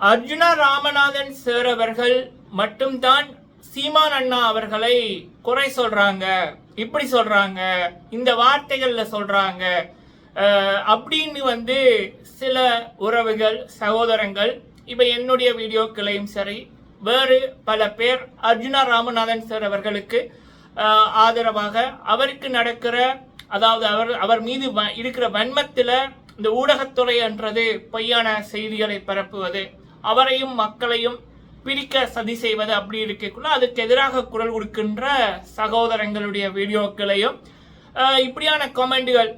Arjuna Ramanathan sir அவர்கள் மட்டும்தான் சீமான் அண்ணா அவர்களை குறை சொல்றாங்க, இப்படி சொல்றாங்க, இந்த வார்த்தைகள்ல சொல்றாங்க அப்படின்னு சில உறவுகள், சகோதரங்கள் இப்ப என்னுடைய வீடியோக்களையும் சரி, வேறு பல பேர் அர்ஜுனா ராமநாதன் சார் அவர்களுக்கு ஆதரவாக அவருக்கு நடக்கிற, அதாவது அவர் மீது இருக்கிற வன்மத்தில் இந்த ஊடகத்துறை என்றது பொய்யான செய்திகளை பரப்புவது, அவரையும் மக்களையும் பிரிக்க சதி செய்வது அப்படி இருக்கக்குள்ள அதுக்கு எதிராக குரல் கொடுக்கின்ற சகோதரங்களுடைய வீடியோக்களையும் இப்படியான கமெண்ட்கள்,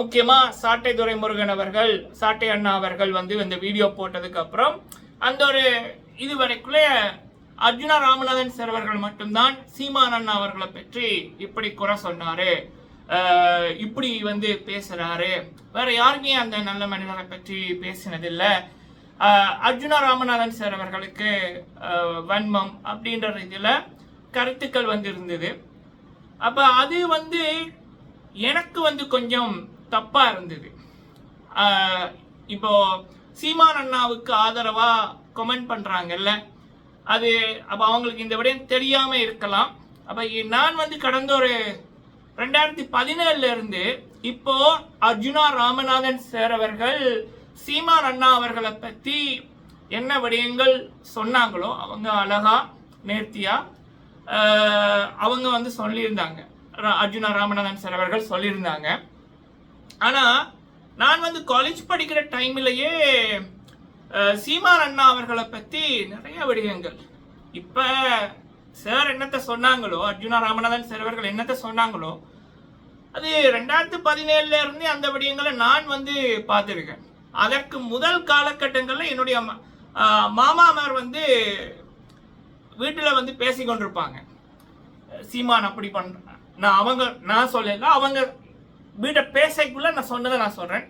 முக்கியமா சாட்டை துரைமுருகன் அவர்கள், சாட்டை அண்ணா அவர்கள் இந்த வீடியோ போட்டதுக்கு அப்புறம் அந்த ஒரு இதுவரைக்குள்ளே அர்ஜுனா ராமநாதன் சார் அவர்கள் மட்டும்தான் சீமான் அண்ணா அவர்களை பற்றி இப்படி குறை சொன்னாரு, இப்படி பேசுறாரு, வேற யாருமே அந்த நல்ல மனிதரை பற்றி பேசினதில்லை, அர்ஜுனா ராமநாதன் சார் அவர்களுக்கு வன்மம் அப்படின்ற இதில் கருத்துக்கள் இருந்தது. அப்போ அது எனக்கு கொஞ்சம் தப்பா இருந்தது. இப்போ சீமான் அண்ணாவுக்கு ஆதரவா கமெண்ட் பண்றாங்கல்ல, அது அப்போ அவங்களுக்கு இந்த விடயம் தெரியாம இருக்கலாம். அப்போ நான் கடந்த ஒரு 2017 இருந்து இப்போ அர்ஜுனா ராமநாதன் சார் அவர்கள் சீமான் அண்ணா அவர்களை பற்றி என்ன விடயங்கள் சொன்னாங்களோ அவங்க அழகா நேர்த்தியா அவங்க சொல்லியிருந்தாங்க, அர்ஜுனா ராமநாதன் சார் அவர்கள் சொல்லியிருந்தாங்க. ஆனால் நான் காலேஜ் படிக்கிற டைம்லயே சீமான் அண்ணா அவர்களை பற்றி நிறைய விடயங்கள், இப்போ சார் என்னத்தை சொன்னாங்களோ, அர்ஜுனா ராமநாதன் சார் அவர்கள் என்னத்தை சொன்னாங்களோ அது 2017 இருந்து அந்த விடயங்களை நான் பார்த்துருக்கேன். அதற்கு முதல் காலகட்டங்களில் என்னுடைய மாமாமார் வீட்டில் பேசி கொண்டிருப்பாங்க, சீமான் அப்படி பண்ற, நான் சொல்லல, அவங்க வீட்டை பேசக்குள்ள நான் சொன்னதை நான் சொல்றேன்,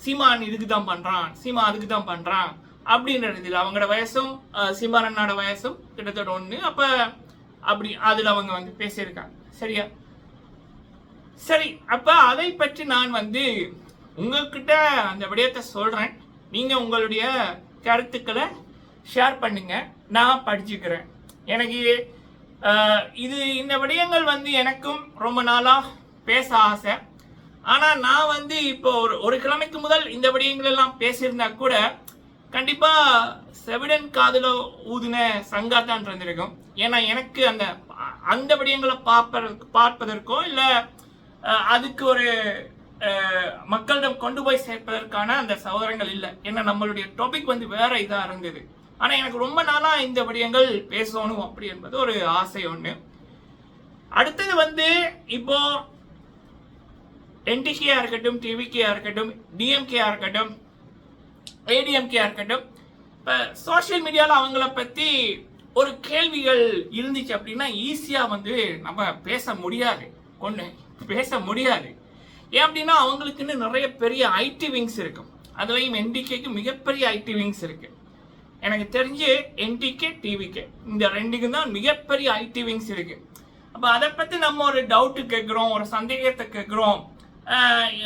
சீமான் இதுக்கு தான் பண்றான், சீமான் அதுக்கு தான் பண்றான் அப்படின்றது இல்லை. அவங்களோட வயசும் சீமான் அண்ணாட வயசும் கிட்டத்தட்ட ஒன்று. அப்ப அப்படி அதில் அவங்க பேசியிருக்காங்க. சரியா? சரி, அப்ப அதை பற்றி நான் உங்ககிட்ட அந்த விடயத்தை சொல்றேன், நீங்க உங்களுடைய கருத்துக்களை ஷேர் பண்ணுங்க, நான் படிச்சுக்கிறேன். எனக்கு இது இந்த விடயங்கள் எனக்கும் ரொம்ப நாளா பேச ஆசை. ஆனா நான் இப்போ ஒரு கிழமைக்கு முதல் இந்த விடயங்கள் எல்லாம் பேசியிருந்தா கூட கண்டிப்பா செவிடன் காதுல ஊதின சங்காத்தான் இருந்திருக்கும். ஏன்னா எனக்கு அந்த விடயங்களை பார்ப்பதற்கோ இல்லை அதுக்கு ஒரு மக்களிடம் கொண்டு போய் சேர்ப்பதற்கான அந்த சகோதரங்கள் இல்லை. ஏன்னா நம்மளுடைய டாபிக் வேற இதா இருந்தது. ஆனா எனக்கு ரொம்ப நாளா இந்த விடயங்கள் பேசணும் அப்படி என்பது ஒரு ஆசை ஒண்ணு. அடுத்தது இப்போ என்டிகேயா இருக்கட்டும், டிவிகேயா இருக்கட்டும், டிஎம்கேயா இருக்கட்டும், ஏடிஎம்கேயா இருக்கட்டும், இப்போ சோசியல் மீடியாவில் அவங்கள பற்றி ஒரு கேள்விகள் இருந்துச்சு அப்படின்னா ஈஸியா நம்ம பேச முடியாது, பேச முடியாது. ஏன் அப்படின்னா அவங்களுக்குன்னு நிறைய பெரிய ஐடி விங்ஸ் இருக்கும். அதுலயும் என்டிகேக்கு மிகப்பெரிய ஐடி விங்ஸ் இருக்கு. எனக்கு தெரிஞ்சு என்டிகே, டிவிகே இந்த ரெண்டுக்கும் தான் மிகப்பெரிய ஐடி விங்ஸ் இருக்கு. அப்ப அதை பத்தி நம்ம ஒரு டவுட்டு கேட்கிறோம், ஒரு சந்தேகத்தை கேட்கிறோம்,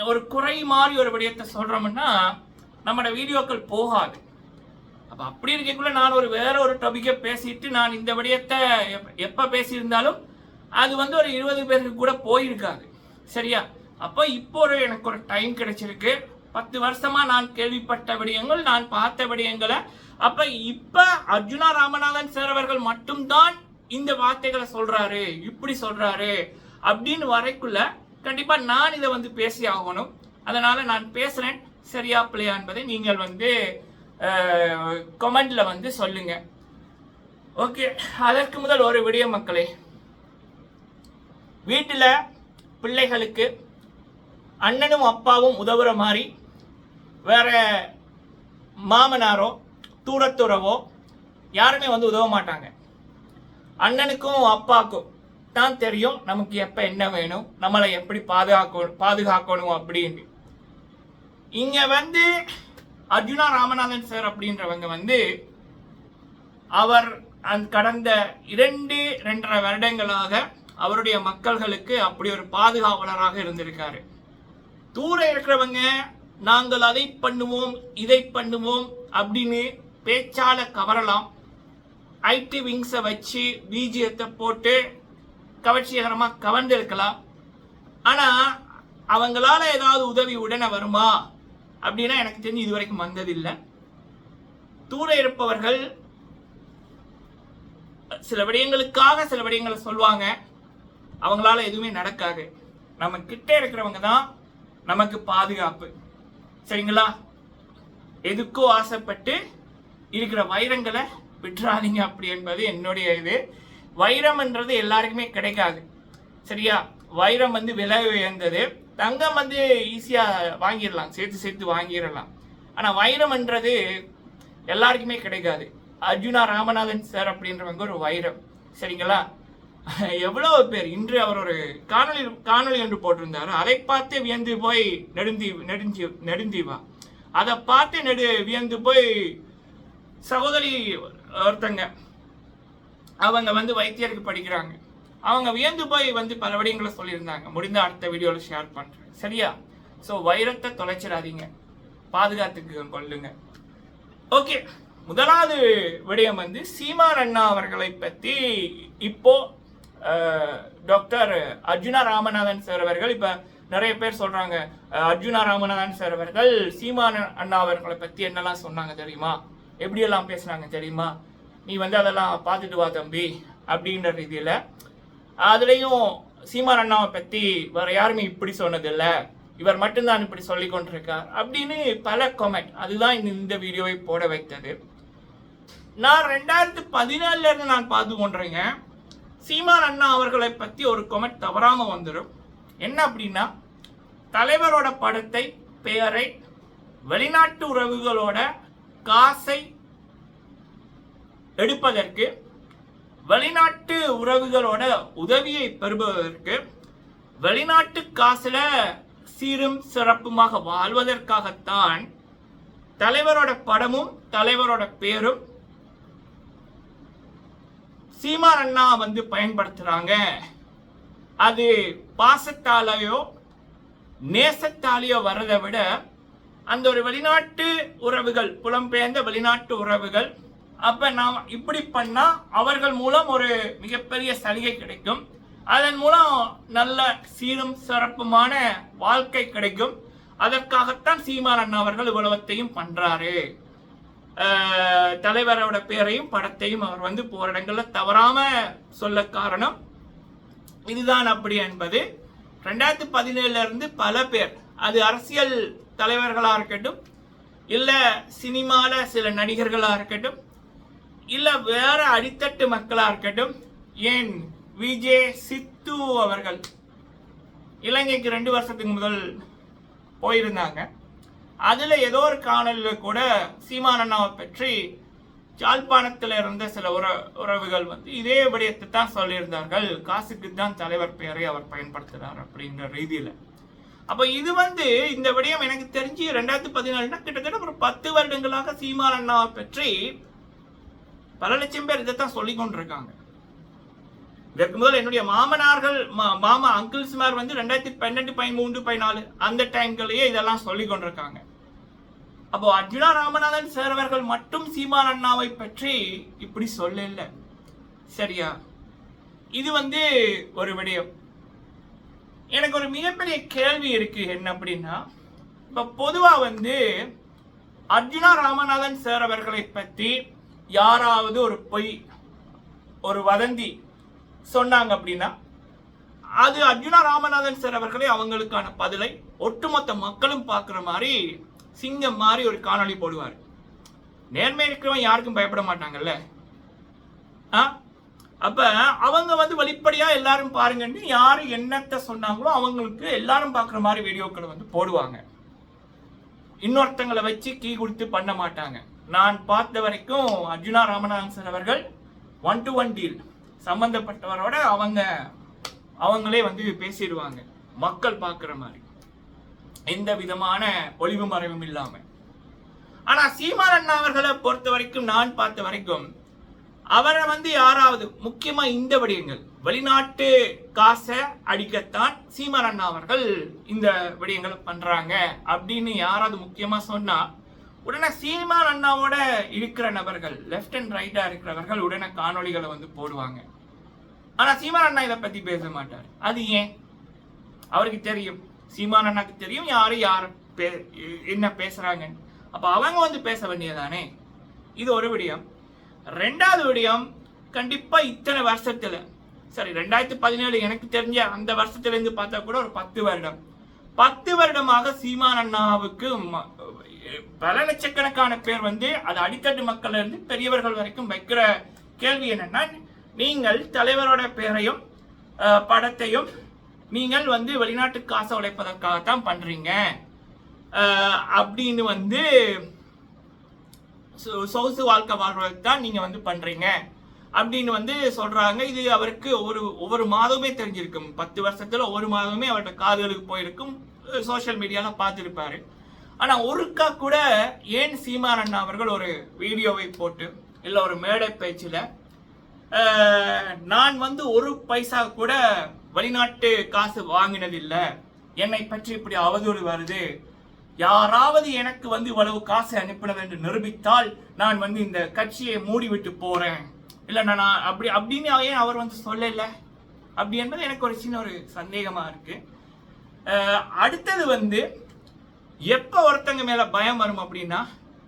ஒரு குறை மாதிரி ஒரு விடயத்தை சொல்றோம்னா நம்மளோட வீடியோக்கள் போகாது. அப்ப அப்படி இருக்கக்குள்ள நான் வேற ஒரு டாபிக்கை பேசிட்டு நான் இந்த விடயத்தை எப்ப பேசியிருந்தாலும் அது ஒரு 20 பேருக்கு கூட போயிருக்காது. சரியா? அப்போ இப்போ எனக்கு ஒரு டைம் கிடைச்சிருக்கு. 10 வருஷமா நான் கேள்விப்பட்ட விடயங்கள், நான் பார்த்த விடயங்களை, அப்ப இப்ப அர்ஜுனா ராமநாதன் சார் அவர்கள் மட்டும்தான் இந்த வார்த்தைகளை சொல்றாரு, இப்படி சொல்றாரு அப்படின்னு வரைக்குள்ள கண்டிப்பா நான் இதை பேசி ஆகணும். அதனால நான் பேசுறேன். சரியா பிள்ளையா என்பதை நீங்கள் கமெண்ட்ல சொல்லுங்க. ஓகே, அதற்கு முதல் ஒரு விடயம் மக்களே, வீட்டில் பிள்ளைகளுக்கு அண்ணனும் அப்பாவும் உதவுற மாதிரி வேற மாமனாரோ தூரத்துறவோ யாருமே உதவ மாட்டாங்க. அண்ணனுக்கும் அப்பாவுக்கும் தான் தெரியும் நமக்கு எப்ப என்ன வேணும், நம்மளை எப்படி பாதுகாக்கணும் அப்படின்னு. இங்க அர்ஜுனா ராமநாதன் சார் அப்படின்றவங்க அவர் கடந்த 2-2.5 வருடங்களாக அவருடைய மக்கள்களுக்கு அப்படி ஒரு பாதுகாவலராக இருந்திருக்காரு. தூர இருக்கிறவங்க நாங்கள் அதை பண்ணுவோம் இதை பண்ணுவோம் அப்படின்னு பேச்சால கவரலாம், ஐடி விங்ஸை வச்சு பிஜிஎத்தை போட்டு கவர்ச்சிகரமாக கவர்ந்திருக்கலாம். ஆனால் அவங்களால ஏதாவது உதவி உடனே வருமா அப்படின்னா எனக்கு தெரிஞ்சு இது வரைக்கும் வந்ததில்லை. தூர இருப்பவர்கள் சில விடயங்களுக்காக சில விடயங்களை சொல்லுவாங்க, அவங்களால எதுவுமே நடக்காது. நம்ம கிட்ட இருக்கிறவங்க தான் நமக்கு பாதுகாப்பு. சரிங்களா? எதுக்கோ ஆசைப்பட்டு இருக்கிற வைரங்களை விட்டுறாதீங்க அப்படி என்பது என்னுடைய இது. வைரம்ன்றது எல்லாருக்குமே கிடைக்காது. சரியா? வைரம் விலை உயர்ந்தது, தங்கம் ஈஸியாக வாங்கிடலாம், சேர்த்து வாங்கிடலாம். ஆனால் வைரம்ன்றது எல்லாருக்குமே கிடைக்காது. அர்ஜுனா ராமநாதன் சார் அப்படின்றவங்க ஒரு வைரம். சரிங்களா? எவ்வளவு பேர் இன்று அவர் ஒரு காணொளி ஒன்று போட்டிருந்தாரு. அதை பார்த்து வியந்து போய் நெடுந்தீவா அதை பார்த்து வியந்து போய் சகோதரி ஒருத்தங்க அவங்க வைத்தியருக்கு படிக்கிறாங்க. அவங்க வியந்து போய் பல விடயங்களை சொல்லியிருந்தாங்க. முடிந்த அடுத்த வீடியோவில் ஷேர் பண்றேன். சரியா? ஸோ வைரத்தை தொலைச்சிடாதீங்க, பாதுகாத்துக்கு கொள்ளுங்க. ஓகே, முதலாவது விடயம் சீமான் அண்ணா அவர்களை பற்றி இப்போ டாக்டர் அர்ஜுனா ராமநாதன் சார் அவர்கள் இப்போ நிறைய பேர் சொல்றாங்க, அர்ஜுனா ராமநாதன் சார் அவர்கள் சீமான் அண்ணா அவர்களை பற்றி என்னெல்லாம் சொன்னாங்க தெரியுமா, எப்படியெல்லாம் பேசுனாங்க தெரியுமா, நீ அதெல்லாம் பார்த்துட்டு வா தம்பி அப்படின்ற ரீதியில். அதுலேயும் சீமான் அண்ணாவை பற்றி வேற யாருமே இப்படி சொன்னதில்லை, இவர் மட்டும்தான் இப்படி சொல்லி கொண்டிருக்கார் அப்படின்னு பல கமெண்ட். அதுதான் இந்த வீடியோவை போட வைத்தது. நான் 2014 இருந்து நான் பார்த்து கொண்டிருங்க, சீமான் அண்ணா அவர்களை பற்றி ஒரு கமெண்ட் தவறாம வந்துடும். என்ன அப்படின்னா, தலைவரோட படத்தை பெயரை வெளிநாட்டு உறவுகளோட காசை எடுப்பதற்கு, வெளிநாட்டு உறவுகளோட உதவியை பெறுவதற்கு, வெளிநாட்டு காசுல சீரும் சிறப்புமாக வாழ்வதற்காகத்தான் தலைவரோட படமும் தலைவரோட பேரும் சீமான் அண்ணா பயன்படுத்துறாங்க. அது பாசத்தாலேயோ நேசத்தாலேயோ வர்றதை விட அந்த ஒரு வெளிநாட்டு உறவுகள், புலம்பெயர்ந்த வெளிநாட்டு உறவுகள், அப்ப நாம் இப்படி பண்ணா அவர்கள் மூலம் ஒரு மிகப்பெரிய சலுகை கிடைக்கும், அதன் மூலம் நல்ல சீரும் சிறப்புமான வாழ்க்கை கிடைக்கும். அதற்காகத்தான் சீமான் அண்ணா அவர்கள் உலகத்தையும் பண்றாரு. தலைவரோட பேரையும் படத்தையும் அவர் போற இடங்கள்ல தவறாம சொல்ல காரணம் இதுதான் அப்படி என்பது 2017 இருந்து பல பேர், அது அரசியல் தலைவர்களா இருக்கட்டும், இல்ல சினிமால சில நடிகர்களா இருக்கட்டும், இல்ல வேற அடித்தட்டு மக்களா இருக்கட்டும், ஏன் விஜே சித்து அவர்கள் இலங்கைக்கு 2 வருஷத்துக்கு முதல் போயிருந்தாங்க. அதுல ஏதோ ஒரு காணொலியில் கூட சீமான் அண்ணாவை பற்றி யாழ்ப்பாணத்தில் இருந்த சில உறவுகள் இதே விடயத்தை தான் சொல்லியிருந்தார்கள், காசுக்கு தான் தலைவர் பெயரை அவர் பயன்படுத்துறார் அப்படிங்கிற ரீதியில. அப்ப இது இந்த விடயம் எனக்கு தெரிஞ்சு 2014 கிட்டத்தட்ட ஒரு 10 வருடங்களாக சீமான் அண்ணாவை பற்றி பல லட்சம் பேர் இதைத்தான் சொல்லி கொண்டிருக்காங்க. இதற்கு முதல் என்னுடைய மாமனார்கள் மாமா அங்கிள்ஸ்மார் 2012, 13, 14 அந்த டைம்களையே இதெல்லாம் சொல்லி கொண்டிருக்காங்க. அப்போ அர்ஜுனா ராமநாதன் சார் அவர்கள் மட்டும் சீமான் அண்ணாவை பற்றி இப்படி சொல்லல. சரியா? இது ஒரு விடயம். எனக்கு ஒரு மிகப்பெரிய கேள்வி இருக்கு. என்ன அப்படின்னா, இப்ப பொதுவா அர்ஜுனா ராமநாதன் சார் அவர்களை பற்றி யாராவது ஒரு பொய், ஒரு வதந்தி சொன்னாங்க அப்படின்னா, அது அர்ஜுனா ராமநாதன் சார் அவர்களே அவங்களுக்கான பதிலை ஒட்டுமொத்த மக்களும் பார்க்குற மாதிரி சிங்கம் மாதிரி ஒரு காணொளி போடுவார். நேர்மை இருக்கிறவன் யாருக்கும் பயப்பட மாட்டாங்கல்ல. அப்ப அவங்க வெளிப்படையா எல்லாரும் பாருங்கன்னு யாரு என்னத்தை சொன்னாங்களோ அவங்களுக்கு எல்லாரும் பார்க்குற மாதிரி வீடியோக்களை போடுவாங்க. இன்னொருத்தங்களை வச்சு கீ கொடுத்து பண்ண மாட்டாங்க. நான் பார்த்த வரைக்கும் அர்ஜுனா ராமநாதன் சார் அவர்கள் 1-to-1 டீல், சம்பந்தப்பட்டவரோட அவங்களே பேசிடுவாங்க மக்கள் பார்க்குற மாதிரி, எந்த விதமான ஒளிவு மறைவும் இல்லாம. ஆனா சீமான் அண்ணா அவர்களை பொறுத்த வரைக்கும், நான் பார்த்த வரைக்கும், அவரை யாராவது முக்கியமா இந்த விடயங்கள், வெளிநாட்டு காசை அடிக்கத்தான் சீமான் அண்ணா அவர்கள் இந்த விடயங்களை பண்றாங்க அப்படின்னு யாராவது முக்கியமா சொன்னா உடனே சீமான் அண்ணாவோட இருக்கிற நபர்கள், லெஃப்ட் அண்ட் ரைட்டா இருக்கிறவர்கள் உடனே காணொளிகளை வந்து போடுவாங்க. ஆனா சீமான் அண்ணா இதை பத்தி பேச மாட்டார். அது ஏன்? அவருக்கு தெரியும், சீமான் அண்ணாக்கு தெரியும் யாரு என்ன பேசுறாங்கன்னு. அப்ப அவங்க வந்து பேச வேண்டியதானே. இது ஒரு விடயம். ரெண்டாவது விடயம், கண்டிப்பா இத்தனை வருஷத்துல, சரி 2017 எனக்கு தெரிஞ்ச அந்த வருஷத்துல இருந்து பார்த்தா கூட ஒரு 10 வருடமாக சீமான் அண்ணாவுக்கு பல லட்சக்கணக்கான பேர் வந்து அது அடித்தட்டு மக்கள் இருந்து பெரியவர்கள் வரைக்கும் வைக்கிற கேள்வி என்னன்னா, நீங்கள் தலைவரோட பேரையும் படத்தையும் நீங்கள் வந்து வெளிநாட்டு காசை உழைப்பதற்காகத்தான் பண்றீங்க அப்படின்னு வந்து சொகுசு வாழ்க்கை வாழ்வதற்கு தான் நீங்க வந்து பண்றீங்க அப்படின்னு வந்து சொல்றாங்க. இது அவருக்கு ஒவ்வொரு மாதமே தெரிஞ்சிருக்கும். 10 வருஷத்துல ஒவ்வொரு மாதமே அவரோட காதுகளுக்கு போயிருக்கும், சோசியல் மீடியால பார்த்துருப்பாரு. ஆனா ஒருக்கா கூட ஏன் சீமான் அண்ணா அவர்கள் ஒரு வீடியோவை போட்டு இல்ல ஒரு மேடை பேச்சுல நான் வந்து ஒரு பைசா கூட வெளிநாட்டு காசு வாங்கினது இல்லை, என்னை பற்றி இப்படி அவதூறு வருது, யாராவது எனக்கு வந்து இவ்வளவு காசு அனுப்பினது என்று நிரூபித்தால் நான் வந்து இந்த கட்சியை மூடிவிட்டு போறேன், இல்ல நான் அப்படின்னு ஏன் அவர் வந்து சொல்லல அப்படி என்பது எனக்கு ஒரு சின்ன ஒரு சந்தேகமா இருக்கு. அடுத்தது வந்து எப்ப ஒருத்தங்க மேல பயம் வரும் அப்படின்னா,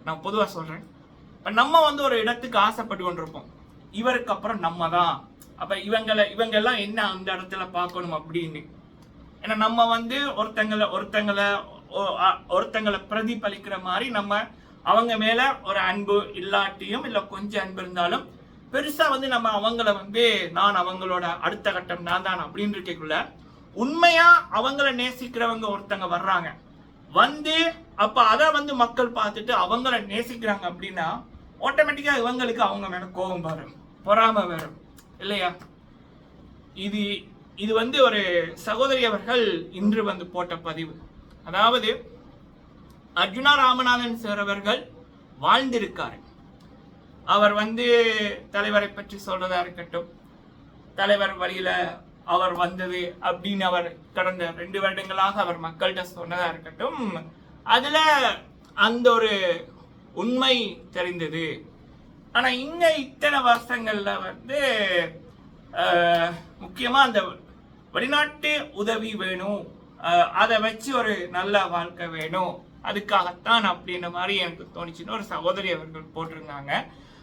நான் பொதுவா சொல்றேன், நம்ம வந்து ஒரு இடத்துக்கு ஆசைப்பட்டு கொண்டிருப்போம், இவருக்கு அப்புறம் நம்ம தான், அப்ப இவங்க எல்லாம் என்ன அந்த இடத்துல பார்க்கணும் அப்படின்னு. ஏன்னா நம்ம வந்து ஒருத்தங்களை பிரதிபலிக்கிற மாதிரி நம்ம அவங்க மேல ஒரு அன்பு இல்லாட்டியும் இல்ல கொஞ்சம் அன்பு இருந்தாலும் பெருசா வந்து நம்ம அவங்கள வந்து நான் அவங்களோட அடுத்த கட்டம் நான் தான் அப்படின்னு இருக்கக்குள்ள உண்மையா அவங்கள நேசிக்கிறவங்க ஒருத்தங்க வர்றாங்க வந்து, அப்ப அதை வந்து மக்கள் பார்த்துட்டு அவங்கள நேசிக்கிறாங்க அப்படின்னா ஆட்டோமேட்டிக்கா இவங்களுக்கு அவங்க மேல கோபம் வரும், பொறாம வரும் இல்லையா? இது வந்து ஒரு சகோதரி அவர்கள் இன்று வந்து போட்ட பதிவு. அதாவது அர்ஜுனா ராமநாதன் சார் அவர்கள் வாழ்ந்திருக்காரு. அவர் வந்து தலைவரை பற்றி சொல்றதா இருக்கட்டும், தலைவர் வழியில அவர் வந்தது அப்படின்னு அவர் கடந்த 2 வருடங்களாக அவர் மக்கள்கிட்ட சொன்னதா இருக்கட்டும், அதுல அந்த ஒரு உண்மை தெரிந்தது. ஆனா இங்க இத்தனை வருஷங்கள்ல வந்து முக்கியமா அந்த வெளிநாட்டு உதவி வேணும், அதை வச்சு ஒரு நல்ல வாழ்க்கை வேணும், அதுக்காகத்தான் அப்படின்ற மாதிரி எனக்கு தோணுச்சுன்னு ஒரு சகோதரி அவர்கள் போட்டிருந்தாங்க.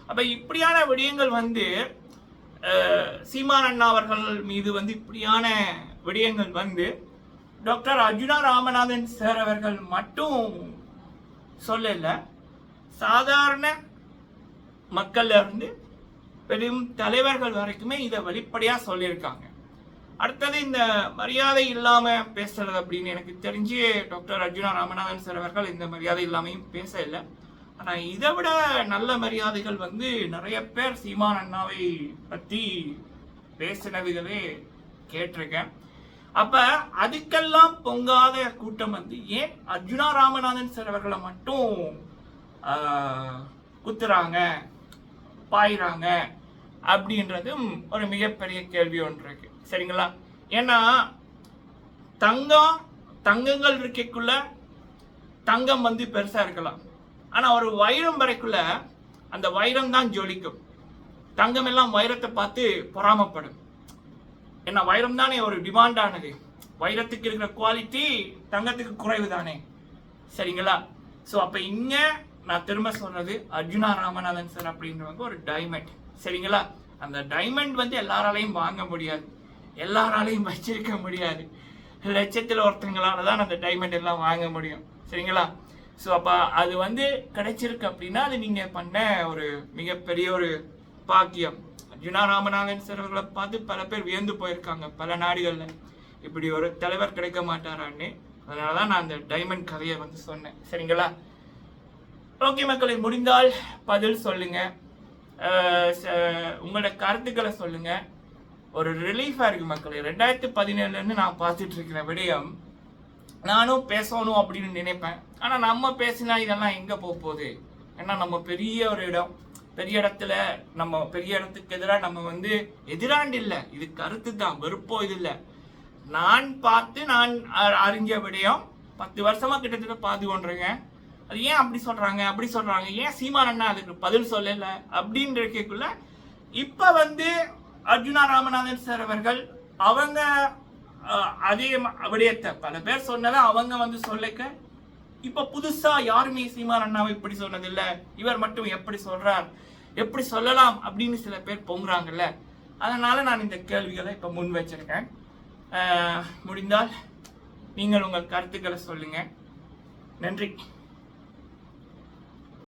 அப்ப இப்படியான விடயங்கள் வந்து சீமான் அண்ணா அவர்கள் மீது வந்து இப்படியான விடயங்கள் வந்து டாக்டர் அர்ஜுனா ராமநாதன் சார் அவர்கள் மட்டும் சொல்லல, சாதாரண மக்கள்ல இருந்து பெரும் தலைவர்கள் வரைக்குமே இதை வெளிப்படையா சொல்லியிருக்காங்க. அடுத்தது இந்த மரியாதை இல்லாம பேசுறது அப்படின்னு எனக்கு தெரிஞ்சு டாக்டர் அர்ஜுனா ராமநாதன் சார் அவர்கள் இந்த மரியாதை இல்லாமையும் பேச இல்லை. ஆனா இதை விட நல்ல மரியாதைகள் வந்து நிறைய பேர் சீமான் அண்ணாவை பத்தி பேசினதுகளே கேட்டிருக்கேன். அப்ப அதுக்கெல்லாம் பொங்காத கூட்டம் வந்து ஏன் அர்ஜுனா ராமநாதன் சார் அவர்களை மட்டும் குத்துறாங்க பாயிறாங்க அப்படின்றதும் ஒரு மிகப்பெரிய கேள்வி ஒன்று இருக்கு. சரிங்களா? ஏன்னா தங்கங்கள் இருக்கக்குள்ள தங்கம் வந்து பெருசா இருக்கலாம், ஆனா ஒரு வைரம் வரைக்குள்ள அந்த வைரம் தான் ஜொலிக்கும். தங்கம் எல்லாம் வைரத்தை பார்த்து பொறாமப்படும். ஏன்னா வைரம் தானே ஒரு டிமாண்ட் ஆனது, வைரத்துக்கு இருக்கிற குவாலிட்டி தங்கத்துக்கு குறைவு தானே. சரிங்களா? ஸோ அப்ப இங்க நான் திரும்ப சொல்றது, அர்ஜுனா ராமநாதன் சார் அப்படின்றவங்க ஒரு டைமண்ட். சரிங்களா? அந்த டைமண்ட் வந்து எல்லாராலையும் வாங்க முடியாது, எல்லாராலையும் வச்சிருக்க முடியாது, லட்சத்தில் ஒருத்தங்களால தான் அந்த டைமண்ட் எல்லாம் வாங்க முடியும். சரிங்களா? ஸோ அப்போ அது வந்து கிடைச்சிருக்கு அப்படின்னா அது நீங்கள் பண்ண ஒரு மிகப்பெரிய ஒரு பாக்கியம். அர்ஜுனா ராமநாதன் சார் அவர்களை பார்த்து பல பேர் வியந்து போயிருக்காங்க பல நாடுகளில், இப்படி ஒரு தலைவர் கிடைக்க மாட்டாரான்னு. அதனால தான் நான் அந்த டைமண்ட் கதையை வந்து சொன்னேன். சரிங்களா? ஓகே மக்களை, முடிந்தால் பதில் சொல்லுங்க, உங்களோட கருத்துக்களை சொல்லுங்க. ஒரு ரிலீஃபா இருக்கு மக்களே. 2017 நான் பார்த்துட்டு இருக்கிற விடயம் நானும் பேசணும் அப்படின்னு நினைப்பேன். ஆனா நம்ம பேசினா இதெல்லாம் எங்க போகுது? ஏன்னா நம்ம பெரிய ஒரு இடம், பெரிய இடத்துல நம்ம பெரிய இடத்துக்கு எதிராக நம்ம வந்து எதிராண்டு இல்லை, இது கருத்து தான், வெறுப்போ இது இல்லை. நான் பார்த்து நான் அறிஞ்ச விடயம் 10 வருஷமா கிட்டத்தட்ட பார்த்து கொண்டிருக்கேன். அது ஏன் அப்படி சொல்றாங்க ஏன் சீமான் அண்ணா அதுக்கு பதில் சொல்லல அப்படின்ற கேக்குள்ள இப்ப அர்ஜுனா ராமநாதன் சார் அவர்கள் அவங்க அதே விடயத்தை பல பேர் சொன்னதை அவங்க சொல்லிக்க இப்ப புதுசா யாருமே சீமான் அண்ணாவை இப்படி சொன்னதில்ல, இவர் மட்டும் எப்படி சொல்றார், எப்படி சொல்லலாம் அப்படின்னு சில பேர் பொங்குறாங்கல்ல. அதனால நான் இந்த கேள்விகளை இப்ப முன் வச்சிருக்கேன். முடிந்தால் நீங்கள் உங்கள் கருத்துக்களை சொல்லுங்க. நன்றி.